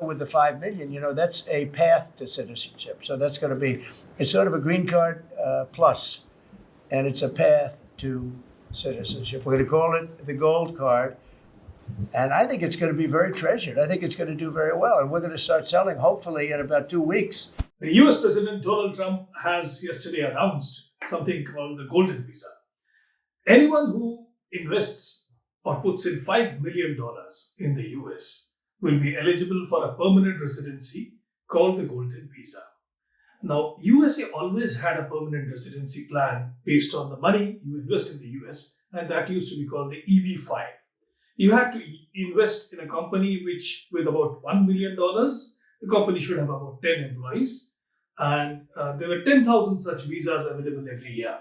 with the 5 million, that's a path to citizenship. So that's going to be, it's sort of a green card plus, and it's a path to citizenship. We're going to call it the gold card. And I think it's going to be very treasured. I think it's going to do very well. And we're going to start selling, hopefully, in about 2 weeks. The US President Donald Trump has yesterday announced something called the Golden Visa. Anyone who invests or puts in $5 million in the US will be eligible for a permanent residency called the Golden Visa. Now, USA always had a permanent residency plan based on the money you invest in the US, and that used to be called the EB-5. You had to invest in a company which, with about $1 million, the company should have about 10 employees, and there were 10,000 such visas available every year.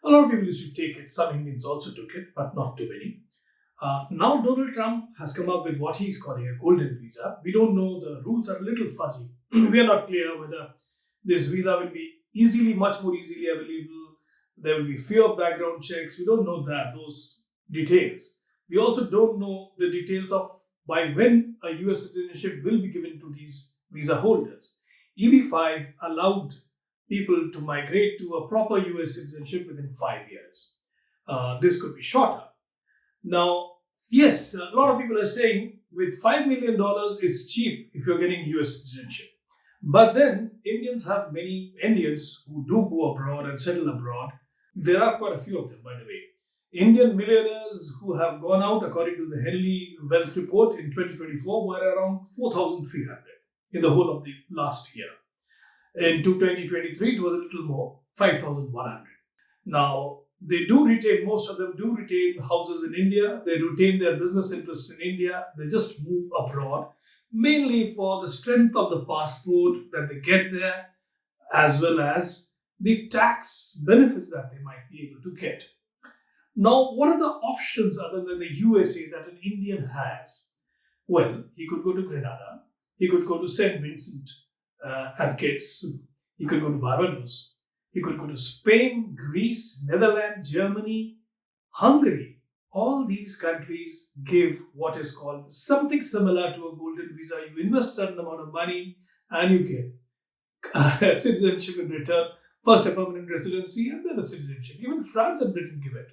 A lot of people used to take it. Some Indians also took it, but not too many. Now Donald Trump has come up with what he's calling a golden visa. We don't know, the rules are a little fuzzy. We are not clear whether this visa will be much more easily available. There will be fewer background checks. We don't know those details. We also don't know the details of by when a US citizenship will be given to these visa holders. EB-5 allowed people to migrate to a proper US citizenship within 5 years. This could be shorter. Now, yes, a lot of people are saying with $5 million, it's cheap if you're getting US citizenship. But then Indians have many Indians who do go abroad and settle abroad. There are quite a few of them, by the way. Indian millionaires who have gone out, according to the Henley Wealth Report in 2024, were around 4,300 in the whole of the last year. In 2023, it was a little more, 5,100. Now, most of them do retain houses in India. They retain their business interests in India. They just move abroad, mainly for the strength of the passport that they get there, as well as the tax benefits that they might be able to get. Now, what are the options other than the USA that an Indian has? Well, he could go to Grenada. He could go to St. Vincent and Kitts. He could go to Barbados. He could go to Spain, Greece, Netherlands, Germany, Hungary. All these countries give what is called something similar to a golden visa. You invest a certain amount of money and you get citizenship in return. First a permanent residency and then a citizenship. Even France and Britain give it.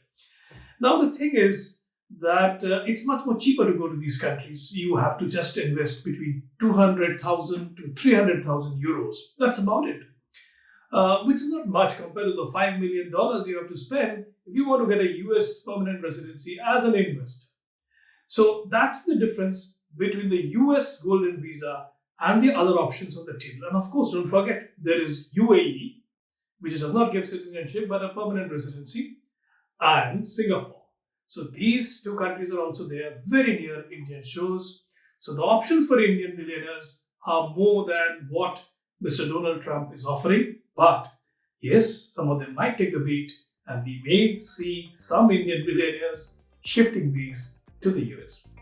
Now the thing is that it's much more cheaper to go to these countries. You have to just invest between 200,000 to 300,000 euros. That's about it. Which is not much compared to the $5 million you have to spend if you want to get a US permanent residency as an investor. So that's the difference between the US golden visa and the other options on the table. And of course, don't forget, there is UAE, which does not give citizenship but a permanent residency, and Singapore. So these two countries are also there, very near Indian shores. So the options for Indian millionaires are more than what Mr. Donald Trump is offering. But yes, some of them might take the bait, and we may see some Indian millionaires shifting these to the US.